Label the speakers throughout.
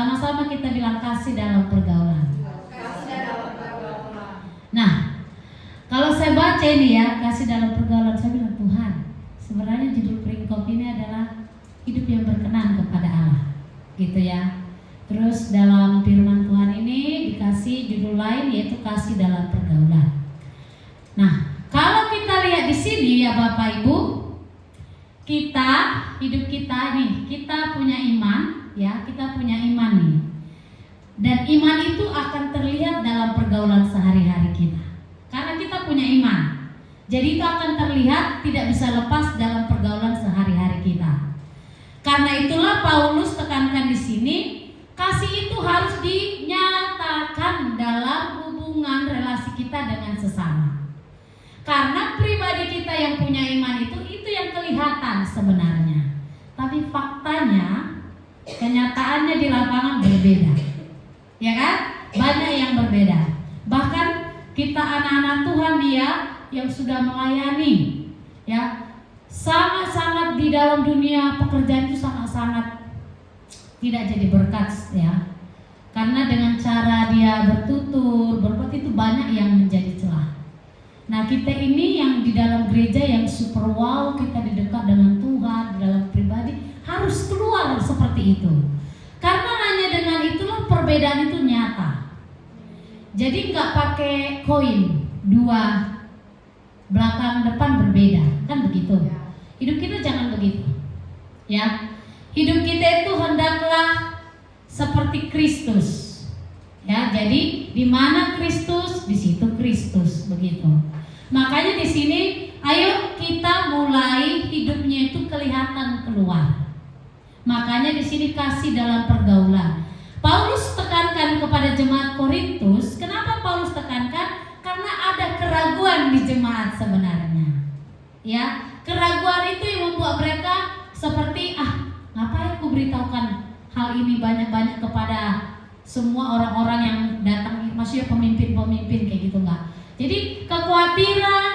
Speaker 1: Sama-sama kita bilang kasih dalam pergaulan. Nah, kalau saya baca ini ya, kasih dalam pergaulan, saya bilang Tuhan, sebenarnya judul peringkop ini adalah hidup yang berkenan kepada Allah, gitu ya. Terus dalam firman Tuhan ini dikasih judul lain yaitu kasih dalam pergaulan. Nah, kalau kita lihat di sini ya Bapak Ibu, hidup kita nih, kita punya iman ya, kita punya iman nih. Dan iman itu akan terlihat dalam pergaulan sehari-hari kita. Karena kita punya iman. Jadi itu akan terlihat, tidak bisa lepas dalam pergaulan sehari-hari kita. Karena itulah Paulus tekankan di sini, kasih itu harus dinyatakan dalam hubungan relasi kita dengan sesama. Karena pribadi kita yang punya iman itu yang kelihatan sebenarnya. Tapi faktanya, kenyataannya di lapangan berbeda. Ya kan? Banyak yang berbeda. Bahkan kita anak-anak Tuhan dia yang sudah melayani, ya, sangat-sangat di dalam dunia pekerjaan itu sangat-sangat tidak jadi berkat ya. Karena dengan cara dia bertutur, berbuat itu banyak yang menjadi celah. Nah, kita ini yang di dalam gereja yang super wow, kita di dekat dengan Tuhan, di dalam pribadi harus keluar seperti itu. Karena hanya dengan itulah perbedaan itu nyata. Jadi nggak pakai koin, dua belakang depan berbeda, kan begitu. Hidup kita jangan begitu, ya. Hidup kita itu hendaklah seperti Kristus, ya. Jadi di mana Kristus, di situ Kristus, begitu. Makanya di sini, ayo kita mulai hidupnya itu kelihatan keluar. Makanya di sini kasih dalam pergaulan. Paulus tekankan kepada jemaat Korintus. Kenapa Paulus tekankan? Karena ada keraguan di jemaat sebenarnya. Ya, keraguan itu yang membuat mereka seperti ngapain aku beritahukan hal ini banyak-banyak kepada semua orang-orang yang datang, maksudnya pemimpin-pemimpin kayak gitu enggak. Jadi kekhawatiran,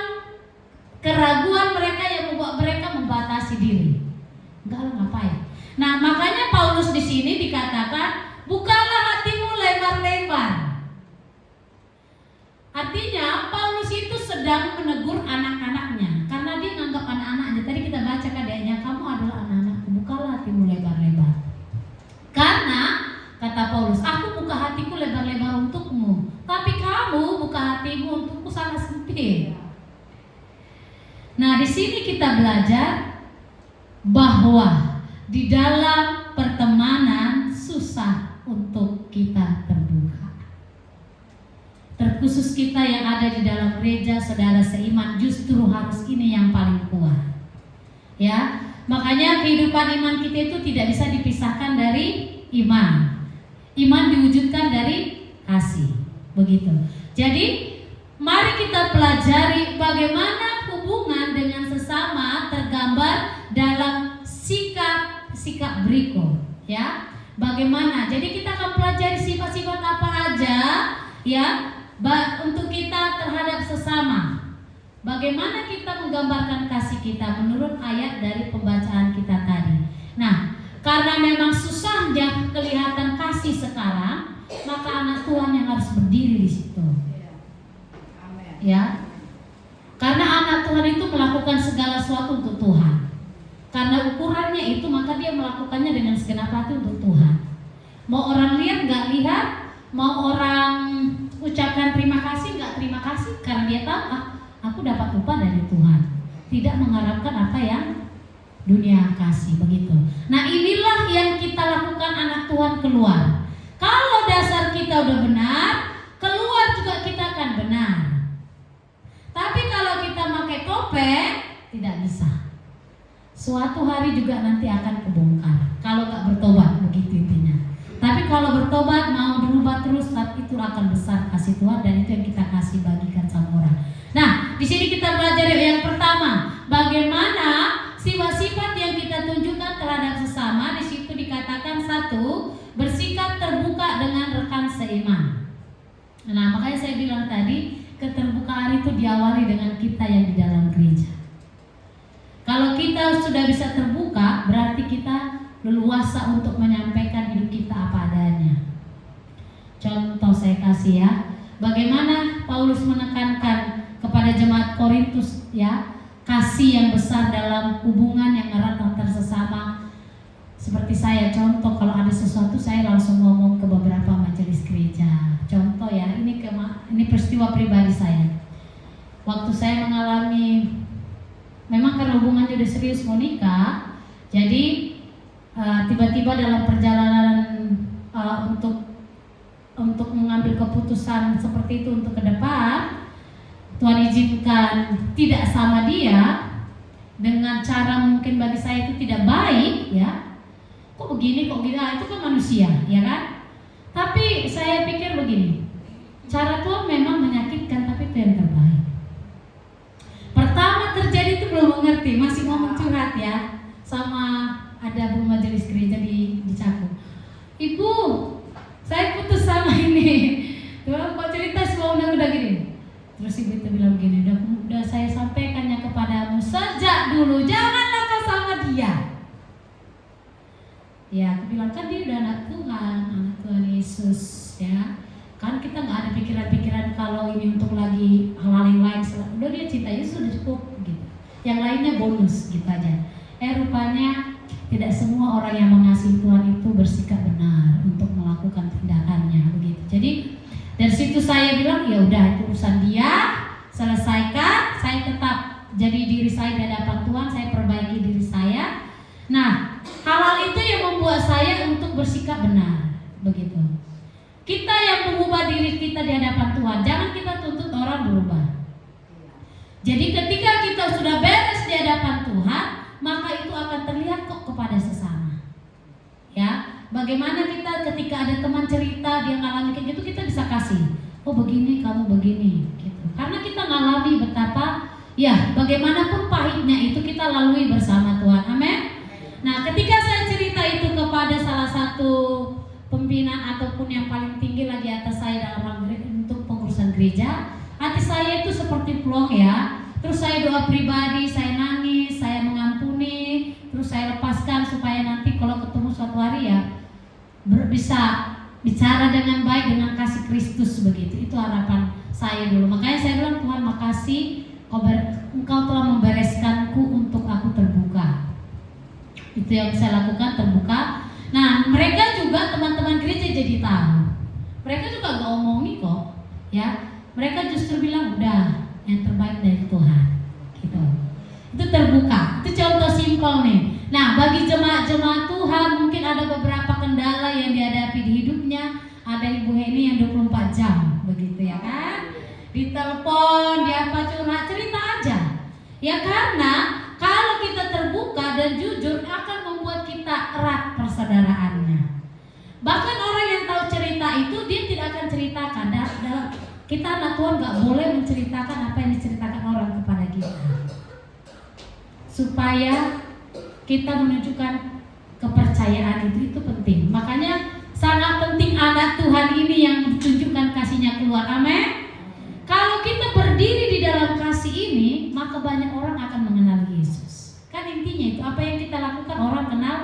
Speaker 1: keraguan mereka yang membuat mereka membatasi diri. Enggak lah, ngapain? Nah, makanya Paulus di sini dikatakan, bukalah hatimu lebar-lebar. Artinya Paulus itu sedang menegur anak-anaknya, karena dia menganggap anak-anaknya. Tadi kita baca adanya, kamu adalah anak-anakku, bukalah hatimu lebar-lebar. Karena kata Paulus, aku buka hatiku lebar-lebar untukmu, tapi kamu buka hatimu untukku sangat sempit. Nah, di sini kita belajar bahwa di dalam pertemanan susah untuk kita terbuka. Terkhusus kita yang ada di dalam gereja, saudara seiman, justru harus ini yang paling kuat. Ya, makanya kehidupan iman kita itu tidak bisa dipisahkan dari iman. Iman diwujudkan dari kasih, begitu. Jadi, mari kita pelajari bagaimana hubungan dengan sesama tergambar dalam sikap berikut, ya. Bagaimana? Jadi kita akan pelajari sifat-sifat apa aja, ya, untuk kita terhadap sesama. Bagaimana kita menggambarkan kasih kita menurut ayat dari pembacaan kita tadi. Nah, karena memang susahnya kelihatan kasih sekarang, maka anak Tuhan yang harus berdiri di situ. Ya. Karena anak Tuhan itu melakukan segala sesuatu untuk Tuhan. Karena ukurannya itu, maka dia melakukannya dengan segenap hati untuk Tuhan. Mau orang lihat nggak lihat, mau orang ucapkan terima kasih nggak terima kasih, karena dia tahu aku dapat upah dari Tuhan. Tidak mengharapkan apa yang dunia kasih, begitu. Nah, inilah yang kita lakukan anak Tuhan keluar. Kalau dasar kita udah benar, keluar juga kita akan benar. Tapi kalau kita pakai topeng, tidak bisa. Suatu hari juga nanti akan kebongkar kalau nggak bertobat, begitu intinya. Tapi kalau bertobat, mau berubah terus, itu akan besar kasih Tuhan, dan itu yang kita kasih bagikan sama orang. Nah, di sini kita belajar yang pertama, bagaimana sifat-sifat yang kita tunjukkan terhadap sesama. Di situ dikatakan satu, bersikap terbuka dengan rekan seiman. Nah, makanya saya bilang tadi, keterbukaan itu diawali dengan kita yang di dalam gereja. Kalau kita sudah bisa terbuka, berarti kita leluasa untuk menyampaikan hidup kita apa adanya. kasih ya. Bagaimana Paulus menekankan kepada jemaat Korintus ya, kasih yang besar dalam hubungan yang erat antar sesama. Seperti saya contoh, kalau ada sesuatu saya langsung ngomong ke beberapa majelis gereja. Contoh ya, ini peristiwa pribadi saya. Waktu saya mengalami, memang karena hubungannya udah serius mau nikah, jadi tiba-tiba dalam perjalanan untuk mengambil keputusan seperti itu untuk ke depan, Tuhan izinkan tidak sama dia dengan cara mungkin bagi saya itu tidak baik ya. Kok begini, kok gitu, itu kan manusia ya kan. Tapi saya pikir begini, cara Tuhan memang menyakitkan, tapi itu yang terbaik. Pertama terjadi itu belum mengerti, masih ngomong curhat ya, sama ada bu majelis gereja di Cakung. Ibu, saya putus sama ini. Tuh, kok cerita semua udah gini. Terus ibu itu bilang gini, udah saya sampaikannya kepadamu sejak dulu, janganlah kau sama dia. Ya, aku bilang kan dia udah anak Tuhan Yesus ya. Kan kita nggak ada pikiran-pikiran kalau ini untuk lagi hal-hal yang lain. Udah dia cinta Yesus sudah cukup gitu. Yang lainnya bonus gitu aja. Rupanya tidak semua orang yang mengasihi Tuhan itu bersikap benar untuk melakukan tindakannya begitu. Jadi dari situ saya bilang ya udah itu urusan dia, selesaikan. Saya tetap jadi diri saya di hadapan Tuhan, saya perbaiki diri saya. Nah, hal-hal itu yang membuat saya untuk bersikap benar begitu. Kita yang mengubah diri kita di hadapan Tuhan, jangan kita tuntut orang berubah. Jadi ketika kita sudah beres di hadapan Tuhan, maka itu akan terlihat kok kepada sesama. Ya, bagaimana kita ketika ada teman cerita dia ngalami kayak gitu, kita bisa kasih, oh begini kamu begini, gitu. Karena kita ngalami betapa, ya bagaimanapun pahitnya itu kita lalui bersama Tuhan. Amin. Nah, ketika saya cerita itu kepada salah satu pimpinan ataupun yang paling tinggi lagi atas saya dalam hal untuk pengurusan gereja, hati saya itu seperti plong ya. Terus saya doa pribadi, saya nangis, saya mengampuni, terus saya lepaskan supaya nanti kalau ketemu suatu hari ya bisa bicara dengan baik dengan kasih Kristus begitu. Itu harapan saya dulu. Makanya saya bilang, Tuhan makasih Engkau telah membereskanku untuk aku terbuka. Itu yang saya lakukan, terbuka. Nah, mereka juga teman-teman gereja jadi tahu. Mereka juga gak omongi kok, ya. Mereka justru bilang udah yang terbaik dari Tuhan, gitu. Itu terbuka. Itu contoh simpel nih. Nah, bagi jemaat-jemaat Tuhan mungkin ada beberapa kendala yang dihadapi di hidupnya. Ada Ibu Heni yang 24 jam, begitu ya kan? Ditelepon, dia apa curhat, cerita aja. Ya karena kalau kita terbuka dan jujur akan membuat kita erat persaudaraannya. Bahkan orang yang tahu cerita itu dia tidak akan ceritakan. Kita anak Tuhan gak boleh menceritakan apa yang diceritakan orang kepada kita, supaya kita menunjukkan kepercayaan itu penting. Makanya sangat penting anak Tuhan ini yang menunjukkan kasihnya keluar. Amin. Kalau kita berdiri di dalam kasih ini, maka banyak orang akan mengenal Yesus. Kan intinya itu, apa yang kita lakukan orang kenal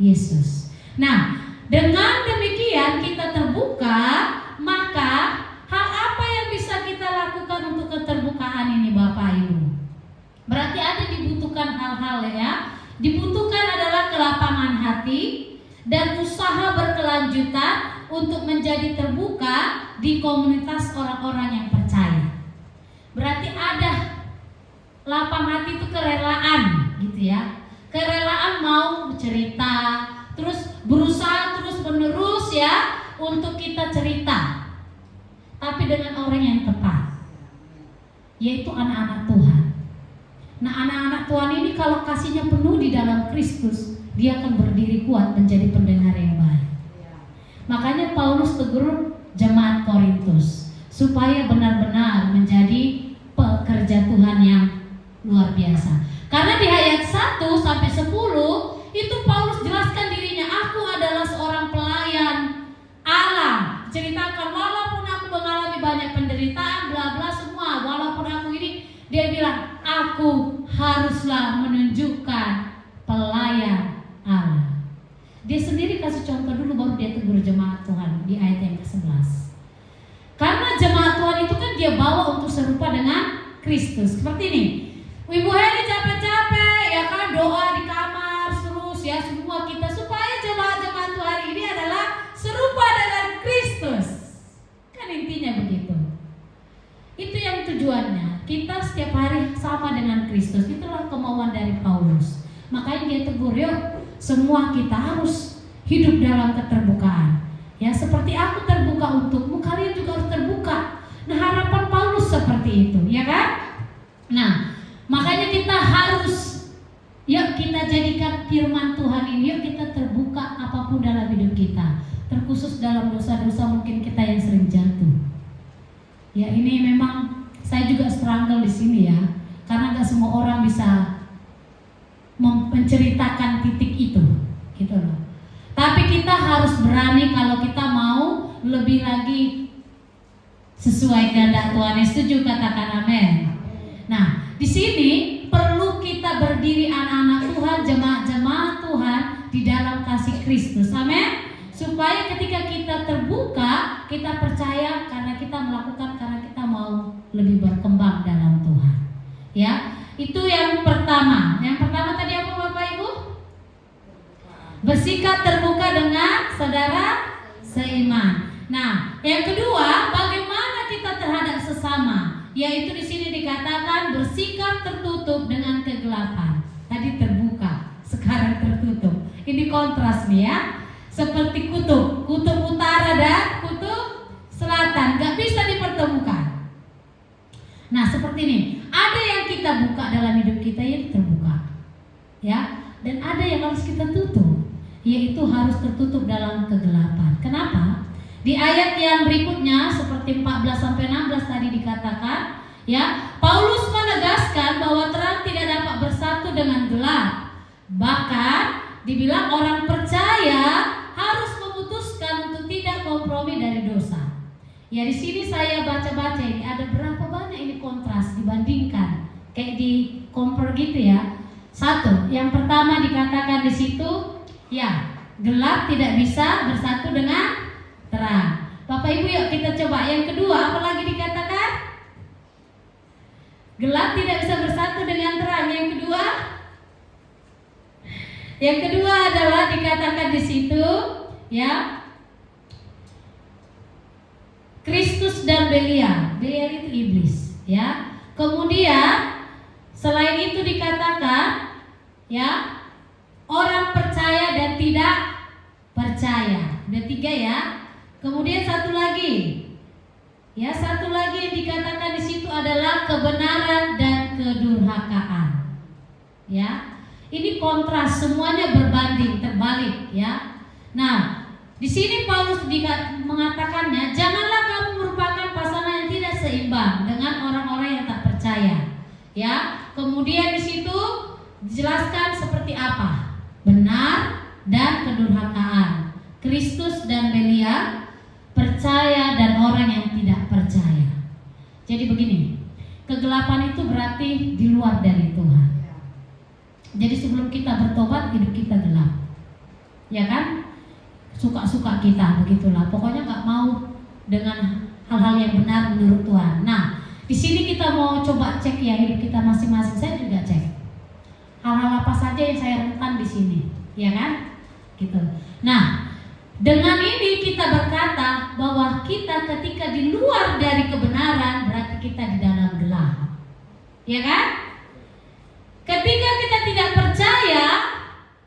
Speaker 1: Yesus. Nah, dengan demikian kita terbuka, maka hal apa yang bisa kita lakukan untuk keterbukaan ini Bapak Ibu? Berarti ada dibutuhkan hal-hal ya. Dibutuhkan adalah kelapangan hati dan usaha berkelanjutan untuk menjadi terbuka di komunitas orang-orang yang percaya. Berarti ada lapang hati itu kerelaan gitu ya. Kerelaan mau cerita, terus berusaha terus menerus ya untuk kita cerita. Tapi dengan orang yang tepat, yaitu anak-anak Tuhan. Nah, anak-anak Tuhan ini kalau kasihnya penuh di dalam Kristus, dia akan berdiri kuat menjadi pendengar yang baik. Makanya Paulus tegur jemaat Korintus supaya benar-benar menjadi pekerja Tuhan yang luar biasa. Karena di ayat 1 sampai 10 itu Paulus jelaskan dirinya, aku adalah seorang pelayan Allah. Ceritakan walaupun aku mengalami banyak penderitaan, bla bla semua, walaupun aku ini, dia bilang aku haruslah menunjukkan pelayan Allah. Dia sendiri kasih contoh dulu baru dia tegur jemaat Tuhan di ayat yang ke-11. Karena Kristus. Seperti ini, Ibu Heni capek-capek ya kan, doa di kamar terus ya, semua kita supaya jemaat-jemaat Tuhan ini adalah serupa dengan Kristus. Kan intinya begitu. Itu yang tujuannya. Kita setiap hari sama dengan Kristus. Itulah kemauan dari Paulus. Makanya dia tegur, yuk semua kita harus hidup dalam keterbukaan. Ya, seperti aku terbuka untukmu, kalian juga harus terbuka. Nah, harapan Paulus seperti itu, ya kan? Nah, makanya kita harus, yuk kita jadikan firman Tuhan ini, yuk kita terbuka apapun dalam hidup kita. Terkhusus dalam dosa-dosa mungkin kita yang sering jatuh. Ya, ini memang saya juga struggle di sini ya, karena gak semua orang bisa menceritakan titik itu, gitu loh. Tapi kita harus berani kalau kita mau lebih lagi sesuai kehendak Tuhan. Setuju? Katakan amin. Nah, di sini perlu kita berdiri anak-anak Tuhan, jemaat-jemaat Tuhan di dalam kasih Kristus. Amin. Supaya ketika kita terbuka, kita percaya karena kita melakukan, karena kita mau lebih berkembang dalam Tuhan. Ya, itu yang pertama. Yang pertama tadi apa Bapak Ibu? Bersikap terbuka dengan saudara seiman. Nah, yang kedua, bagaimana kita terhadap sesama? Yaitu di sini dikatakan bersikap tertutup dengan kegelapan. Tadi terbuka, sekarang tertutup. Ini kontras nih ya. Seperti kutub utara dan kutub selatan, gak bisa dipertemukan. Nah, seperti ini. Ada yang kita buka dalam hidup kita yang terbuka, ya, dan ada yang harus kita tutup, yaitu harus tertutup dalam kegelapan. Kenapa? Di ayat yang berikutnya seperti 14-16 tadi dikatakan, ya, Paulus menegaskan bahwa terang tidak dapat bersatu dengan gelap. Bahkan dibilang orang percaya harus memutuskan untuk tidak kompromi dari dosa. Ya, di sini saya baca-baca ini ada berapa banyak ini kontras dibandingkan kayak di compare gitu ya. Satu, yang pertama dikatakan di situ, ya, gelap tidak bisa bersatu dengan terang. Bapak Ibu, yuk kita coba. Yang kedua, apa lagi dikatakan? Gelap tidak bisa bersatu dengan terang. Yang kedua adalah dikatakan di situ, ya, Kristus dan Belial. Belial itu iblis, ya. Kemudian selain itu dikatakan, ya, orang percaya dan tidak percaya. Ada 3 ya. Kemudian satu lagi, ya, satu lagi yang dikatakan di situ adalah kebenaran dan kedurhakaan. Ya, ini kontras, semuanya berbanding terbalik, ya. Nah, di sini Paulus mengatakannya, janganlah kamu merupakan pasangan yang tidak seimbang dengan orang-orang yang tak percaya. Ya, kemudian di situ dijelaskan seperti apa benar dan kedurhakaan, Kristus dan Belial, percaya dan orang yang tidak percaya. Jadi begini, kegelapan itu berarti di luar dari Tuhan. Jadi sebelum kita bertobat, hidup kita gelap, ya kan? Suka-suka kita, begitulah. Pokoknya nggak mau dengan hal-hal yang benar menurut Tuhan. Nah, di sini kita mau coba cek ya hidup kita masing-masing. Saya juga cek hal-hal apa saja yang saya rentan di sini, ya kan? Gitu. Nah, dengan ini kita berkata bahwa kita ketika di luar dari kebenaran berarti kita di dalam gelap, ya kan? Ketika kita tidak percaya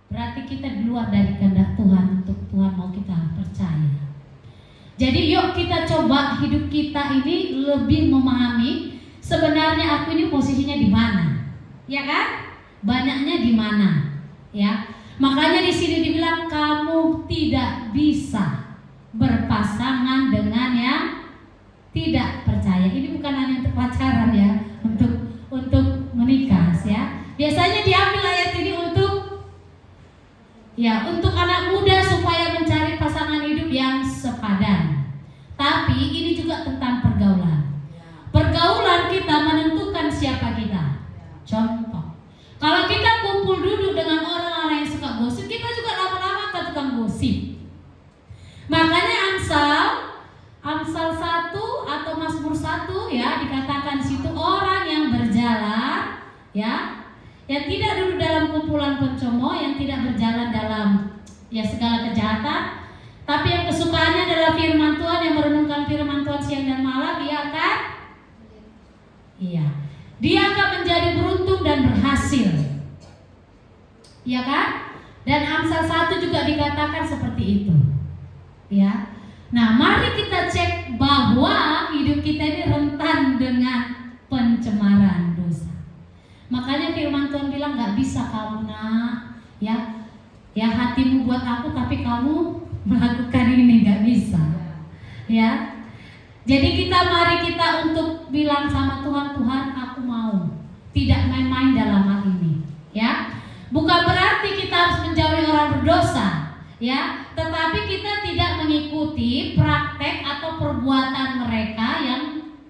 Speaker 1: berarti kita di luar dari kehendak Tuhan untuk Tuhan mau kita percaya. Jadi yuk kita coba hidup kita ini lebih memahami sebenarnya aku ini posisinya di mana, ya kan? Banyaknya di mana, ya? Makanya di sini dibilang kamu tidak bisa berpasangan dengan yang tidak percaya. Ini bukan hanya untuk pacaran ya, untuk menikah, ya. Biasanya diambil ayat ini untuk anak muda supaya mencari pasangan hidup yang sepadan. Tapi ini juga tentang pergaulan. Pergaulan kita menentukan siapa kita. Contoh, kalau kita kumpul duduk dengan orang-orang yang suka gosip, kita juga lama-lama akan tukang gosip. Makanya Amsal 1 atau Mazmur 1 ya dikatakan situ orang yang ya, yang tidak duduk dalam kumpulan pencemooh, yang tidak berjalan dalam segala kejahatan, tapi yang kesukaannya adalah firman Tuhan, yang merenungkan firman Tuhan siang dan malam, dia akan menjadi beruntung dan berhasil, ya kan? Dan Amsal 1 juga dikatakan seperti itu, ya. Nah, mari kita cek bahwa hidup kita ini rentan dengan pencemaran dosa. Makanya firman Tuhan bilang, gak bisa kamu nak, ya hatimu buat aku tapi kamu melakukan ini, gak bisa, ya. Jadi mari kita untuk bilang sama Tuhan, Tuhan aku mau tidak main-main dalam hal ini, ya. Bukan berarti kita harus menjauhi orang berdosa, ya, tetapi kita tidak mengikuti praktek atau perbuatan mereka yang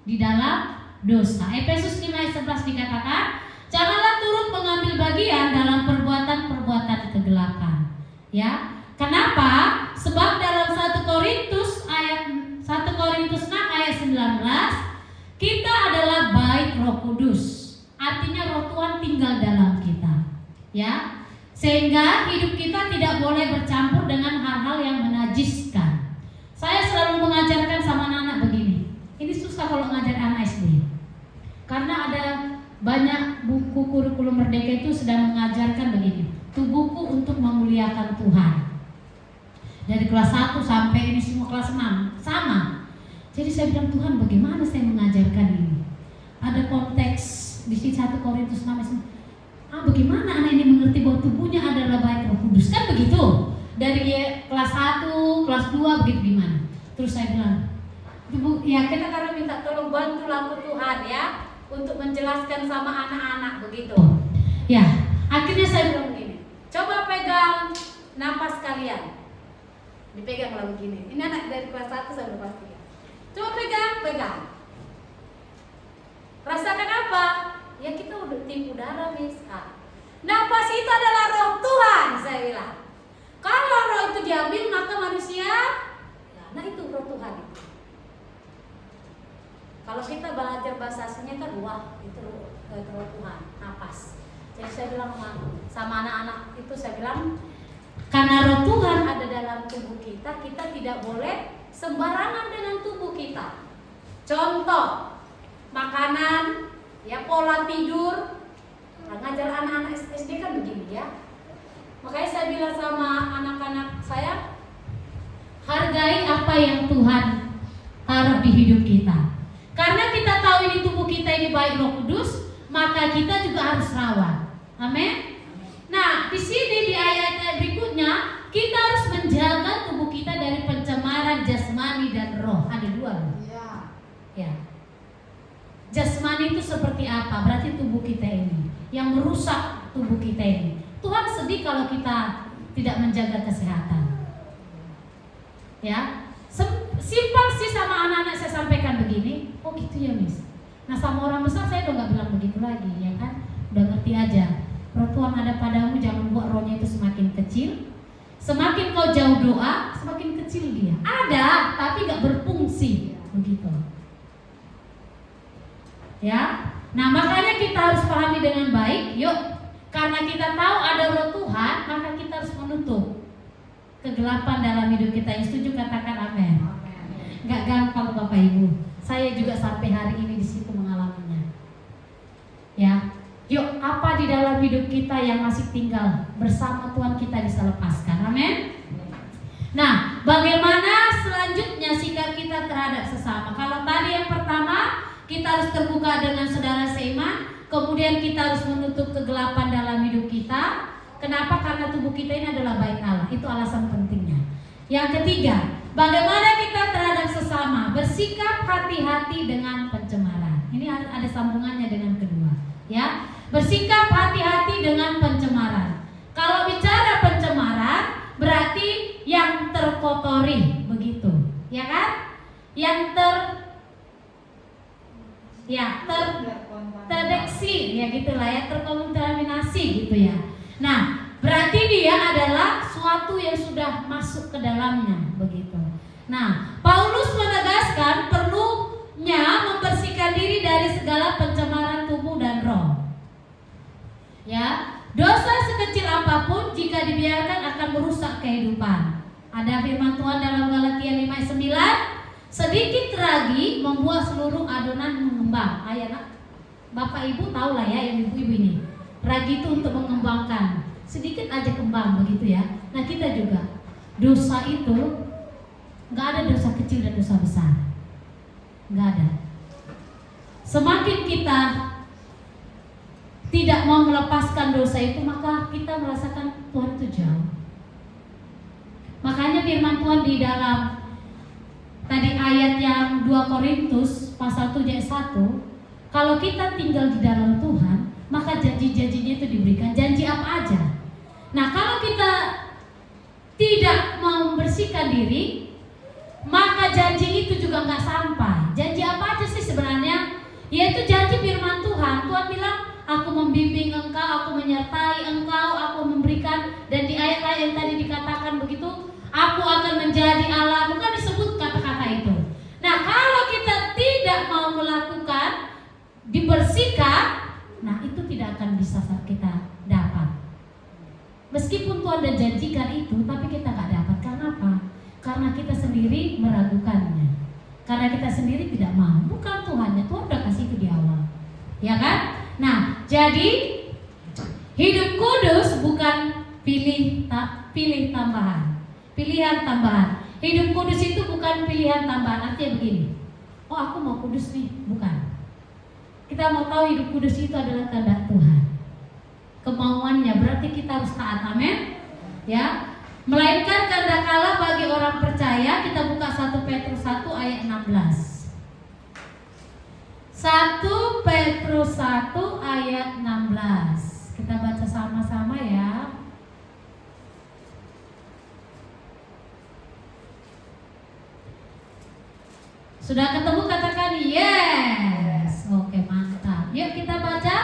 Speaker 1: di dalam dosa. Efesus 5 ayat 11 dikatakan, janganlah turut mengambil bagian dalam perbuatan-perbuatan kegelapan, ya. Kenapa? Sebab dalam 1 Korintus 6 ayat 19, kita adalah bait Roh Kudus. Artinya Roh Tuhan tinggal dalam kita, ya. Sehingga hidup kita tidak boleh bercampur dengan hal-hal yang menajiskan. Saya selalu mengajarkan sama anak-anak begini. Ini susah kalau ngajar anak SD, karena ada banyak buku kurikulum Merdeka itu sedang mengajarkan begini, tubuhku untuk memuliakan Tuhan. Dari kelas 1 sampai ini semua kelas 6 sama. Jadi saya bilang, Tuhan bagaimana saya mengajarkan ini? Ada konteks di sini 1 Korintus 6. Bagaimana anak ini mengerti bahwa tubuhnya adalah bait Roh Kudus? Kan begitu. Dari kelas 1, kelas 2 begitu gimana? Terus saya bilang, Ibu, ya kita karena minta tolong bantu aku Tuhan, ya, untuk menjelaskan sama anak-anak begitu. Ya, akhirnya saya bilang begini, coba pegang napas kalian. Dipegang lah begini. Ini anak dari kelas 1 sampai kelas 3. Coba pegang. Rasakan apa? Ya kita udah tiup udara, Miss. Napas itu adalah roh Tuhan, saya bilang. Kalau roh itu diambil maka manusia, nah itu roh Tuhan itu. Kalau kita belajar bahasa aslinya kan wah, itu roh Tuhan, napas. Jadi saya bilang sama anak-anak itu, saya bilang, karena roh Tuhan ada dalam tubuh kita, kita tidak boleh sembarangan dengan tubuh kita. Contoh, makanan, ya, pola tidur. Nah, ngajar anak-anak SD kan begini, ya. Makanya saya bilang sama anak-anak saya, hargai apa yang Tuhan taruh di hidup kita. Karena kita tahu ini tubuh kita ini baik Roh Kudus, maka kita juga harus rawat. Amin. Nah, di sini di ayat berikutnya kita harus menjaga tubuh kita dari pencemaran jasmani dan roh. Ada dua loh. Ya. Jasmani itu seperti apa? Berarti tubuh kita ini yang merusak tubuh kita ini. Tuhan sedih kalau kita tidak menjaga kesehatan. Ya, simpel sih sama anak-anak saya sampaikan begini. Oh gitu ya, Miss. Nah, sama orang besar saya udah nggak bilang begitu lagi, ya kan? Udah ngerti aja. Roh Tuhan ada padamu, jangan buat rohnya itu semakin kecil. Semakin kau jauh doa, semakin kecil dia. Ada, tapi nggak berfungsi, begitu. Ya, nah makanya kita harus pahami dengan baik. Yuk, karena kita tahu ada roh Tuhan, maka kita harus menutup kegelapan dalam hidup kita. Yang setuju katakan amin. Nggak gampang Bapak Ibu. Saya juga sampai hari ini di situ mengalaminya. Ya, yuk, apa di dalam hidup kita yang masih tinggal bersama Tuhan kita bisa lepaskan. Amin. Nah, bagaimana selanjutnya sikap kita terhadap sesama? Kalau tadi yang pertama, kita harus terbuka dengan saudara seiman. Kemudian kita harus menutup kegelapan dalam hidup kita. Kenapa? Karena tubuh kita ini adalah bait Allah. Itu alasan pentingnya. Yang ketiga, bagaimana kita terhadap sesama? Bersikap hati-hati dengan pencemaran. Ini ada sambungannya dengan kedua, ya. Bersikap hati-hati dengan pencemaran. Kalau bicara pencemaran, berarti yang terkotori, begitu, ya kan? Yang terdeteksi, ya gitulah ya, terkontaminasi gitu ya. Nah, berarti dia adalah suatu yang sudah masuk ke dalamnya, begitu. Nah, Paulus menegaskan perlunya membersihkan diri dari segala pencemaran tubuh dan roh. Ada firman Tuhan dalam Galatia 5 ayat 9, sedikit ragi membuat seluruh adonan mengembang. Ayah, Bapak Ibu tahu lah ya, yang ibu-ibu ini. Ragi itu untuk mengembangkan. Sedikit aja kembang begitu ya. Nah kita juga, dosa itu nggak ada dosa kecil dan dosa besar, nggak ada. Semakin kita tidak mau melepaskan dosa itu, maka kita merasakan Tuhan itu jauh. Makanya firman Tuhan di dalam tadi ayat yang 2 Korintus pasal 7 ayat 1, kalau kita tinggal di dalam Tuhan, maka janji-janjinya itu diberikan. Janji apa aja. Nah kalau kita tidak mau membersihkan diri, maka janji itu juga nggak sampai. Janji apa aja sih sebenarnya? Yaitu janji firman Tuhan. Tuhan bilang, aku membimbing engkau, aku menyertai engkau, aku memberikan. Dan di ayat-ayat yang tadi dikatakan begitu, aku akan menjadi Allah. Bukan disebut kata-kata itu. Nah kalau kita tidak mau melakukan, dibersihkan, nah itu tidak akan bisa kita dapat. Meskipun Tuhan sudah janjikan itu, tapi kita nggak dapat. Karena apa? Karena kita sendiri meragukannya. Karena kita sendiri tidak mau. Bukan Tuhannya, Tuhan udah kasih itu di awal, ya kan? Nah, jadi hidup kudus bukan pilih tambahan, pilihan tambahan. Hidup kudus itu bukan pilihan tambahan. Artinya begini, oh aku mau kudus nih, bukan. Kita mau tahu hidup kudus itu adalah kehendak Tuhan, kemauannya, berarti kita harus taat, amin. Ya, melainkan kehendak Allah bagi orang percaya. Kita buka 1 Petrus 1 ayat 16. 1 Petrus 1 ayat 16. Kita baca sama-sama ya. Sudah ketemu, katakan yes. Oke, mantap. Yuk kita baca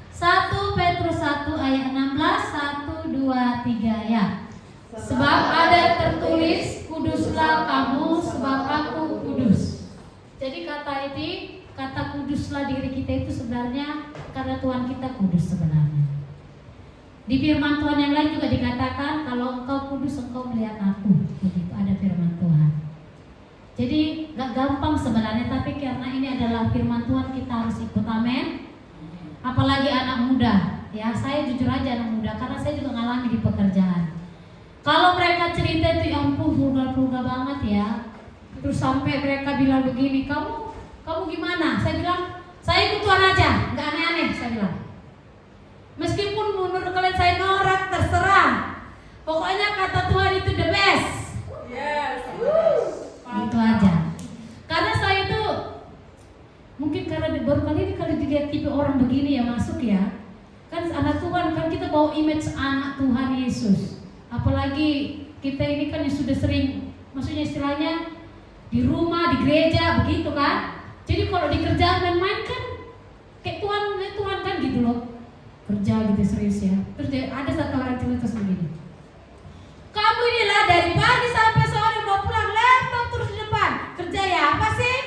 Speaker 1: 1 Petrus 1 ayat 16. 1, 2, 3 ya. Sebab ada tertulis, kuduslah kamu sebab aku kudus. Jadi kata kuduslah diri kita itu sebenarnya karena Tuhan kita kudus sebenarnya. Di firman Tuhan yang lain juga dikatakan, kalau engkau kudus engkau melihat aku. Begitu ada firman Tuhan. Jadi gak gampang sebenarnya, tapi karena ini adalah firman Tuhan kita harus ikut, amin. Apalagi anak muda, ya saya jujur aja anak muda, karena saya juga ngalami di pekerjaan. Kalau mereka cerita itu ya ampun vulgar banget ya. Terus sampai mereka bilang begini, kamu gimana? Saya bilang, saya ikut Tuhan aja, nggak aneh-aneh. Saya bilang, meskipun menurut kalian saya norak, terserah. Pokoknya kata Tuhan itu the best. Yes. Itu aja. Karena saya itu mungkin karena baru kali ini kalau dilihat tipe orang begini ya masuk ya. Kan anak Tuhan, kan kita bawa image anak Tuhan Yesus. Apalagi kita ini kan yang sudah sering, maksudnya istilahnya di rumah, di gereja, begitu kan. Jadi kalau di kerjaan main-main kan kayak Tuhan kan gitu loh. Kerja gitu serius ya. Terus ada satu orang cerita begini, kamu inilah dari pagi sampai sore mau pulang laptop terus di depan. Kerja ya apa sih?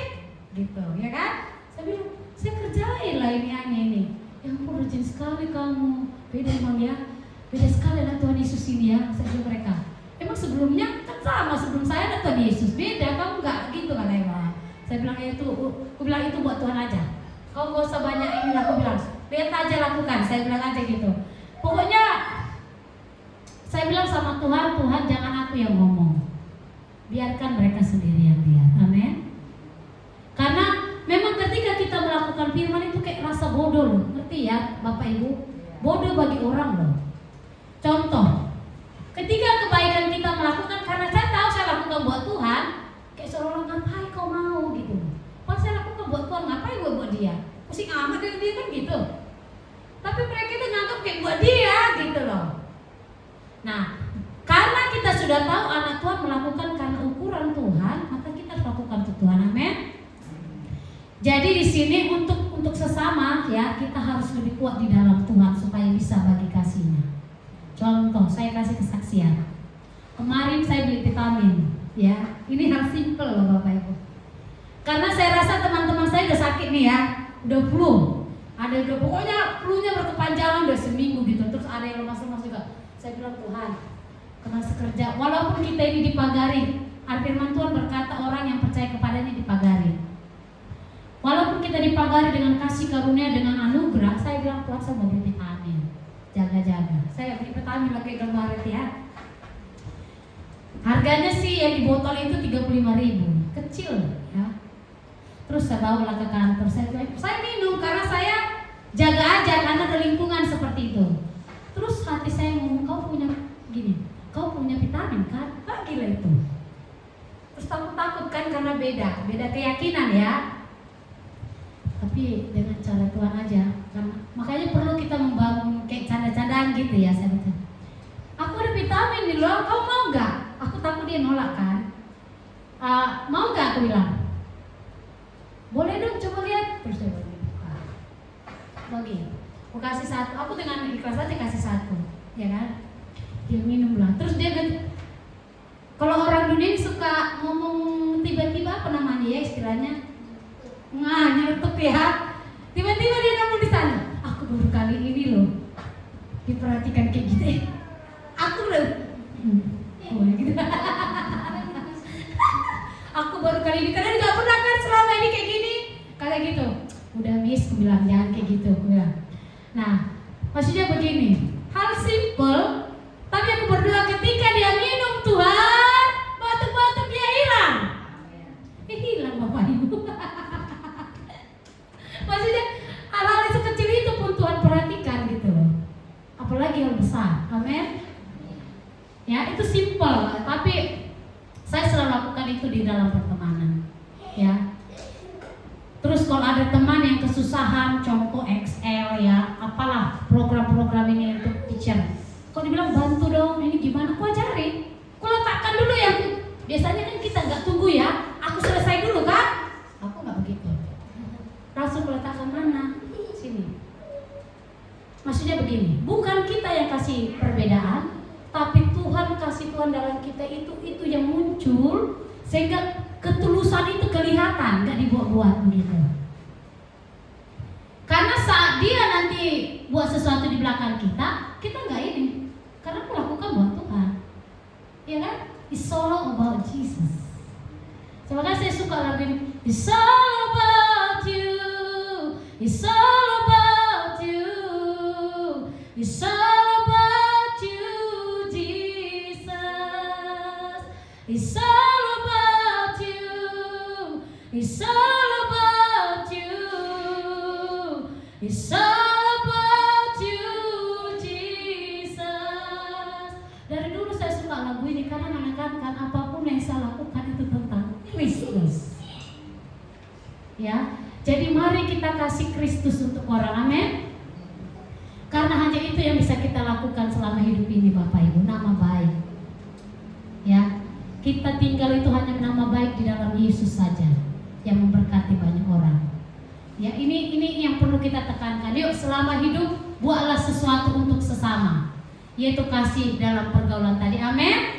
Speaker 1: Gitu, ya kan? Saya bilang, saya kerjain lah ini. Ya ampun rajin sekali kamu. Beda emang ya. Beda sekali lah Tuhan Yesus ini ya. Saya bilang mereka, emang sebelumnya kan sama, sebelum saya ada Tuhan Yesus. Beda, kamu enggak gitu kan emang. Saya bilang itu, aku bilang itu buat Tuhan aja. Kau gak usah banyak ini lah, aku bilang. Lihat aja lakukan, saya bilang aja gitu. Pokoknya saya bilang sama Tuhan, Tuhan jangan aku yang ngomong. Biarkan mereka sendiri yang lihat. Amin. Karena memang ketika kita melakukan firman itu kayak rasa bodoh loh. Ngerti ya Bapak Ibu? Bodoh bagi orang loh. Contoh, ketika kebaikan kita melakukan, karena saya tahu saya lakukan buat Tuhan, kayak seolah-olah ngapain kau mau gitu. Pas saya lakukan buat Tuhan, ngapain gue buat dia? Pusing amat dari dia kan gitu. Tapi mereka itu nganggap kayak buat dia gitu loh. Nah, karena kita sudah tahu anak Tuhan melakukan karena ukuran Tuhan, maka kita harus lakukan untuk Tuhan, amin. Jadi di sini untuk sesama ya kita harus lebih kuat di dalam Tuhan supaya bisa bagi kasihnya. Contoh, saya kasih kesaksian. Kemarin saya beli vitamin, ya. Ini hal simple loh Bapak Ibu. Karena saya rasa teman-teman saya udah sakit nih ya, udah flu. Ada udah pokoknya flu-nya berkepanjangan udah seminggu gitu. Terus ada yang lemas-lemas juga. Saya bilang Tuhan, teman sekerja. Walaupun kita ini dipagari, firman Tuhan berkata orang yang percaya kepadanya dipagari. Walaupun kita dipagari dengan kasih karunia, dengan anugerah, saya bilang Tuhan saya mau beli vitamin, jaga-jaga. Saya beli vitamin lagi kemarin ya. Harganya sih yang di botol itu 35.000, kecil ya. Terus saya bawa ke kantor, saya minum karena saya jaga aja karena ada lingkungan seperti itu. Terus hati saya ngomong, kau punya gini, kau punya vitamin kan? Ah, gila itu. Terus takut kan karena beda keyakinan ya. Tapi dengan cara Tuhan aja, karena makanya perlu kita membangun kayak canda-candaan gitu ya. Saya bilang, aku ada vitamin di luar, kau mau gak? Aku takut dia nolak kan. Mau gak? Aku bilang, boleh dong, coba lihat. Terus saya bagi, aku kasih satu, aku dengan ikhlas aja kasih satu, ya kan? Dia minum lah. Terus dia kalau orang dunia ini suka ngomong tiba-tiba apa namanya ya istilahnya, nyeretuk ya. Tiba-tiba dia ngomong di sana, aku baru kali ini loh diperhatikan kayak gitu. Aku loh, gitu. Aku baru kali ini karena nggak pernah kan selama ini kayak gini, kayak gitu. Udah miss, aku bilang jangan kayak gitu, aku bilang. Nah, maksudnya begini, hal simple, tapi aku berdoa ketika dia minum Tuhan, batuk-batuk dia hilang. Hilang Bapak Ibu. Maksudnya hal-hal yang sekecil itu pun Tuhan perhatikan gitu loh. Apalagi hal besar, amin. Ya itu simple, tapi saya selalu lakukan itu di dalam pertemanan. Ya. Terus kalau ada teman yang kesusahan, contoh Excel ya, apalah program-program ini untuk teacher. Kalau dibilang bantu dong, ini gimana? Aku ajarin. Aku letakkan dulu ya. Biasanya kan kita nggak tunggu ya. Aku selesai dulu kan? Aku nggak begitu. Langsung letakkan mana? Sini. Maksudnya begini, bukan kita yang kasih perbedaan, tapi Tuhan kasih Tuhan dalam kita itu yang muncul sehingga ketulusan itu kelihatan, nggak dibuat-buat begitu. Karena saat dia nanti buat sesuatu di belakang kita nggak ini, karena melakukan buat Tuhan, ya kan? It's all about Jesus. Makanya saya suka lagu ini. It's all about you, it's all about you, it's all about you, Jesus. It's all about you, it's all about you, it's all about you, Jesus. Dari dulu saya suka lagu ini karena menekankan apapun yang saya lakukan itu tentang Kristus. Ya, jadi mari kita kasih Kristus untuk orang, amin. Karena hanya itu yang bisa kita lakukan selama hidup ini, Bapak Ibu, nama baik. Ya, kita tinggal itu hanya nama baik di dalam Yesus saja yang memberkati banyak orang. Ya, ini yang perlu kita tekankan. Yuk, selama hidup buatlah sesuatu untuk sesama, yaitu kasih dalam pergaulan tadi, amin.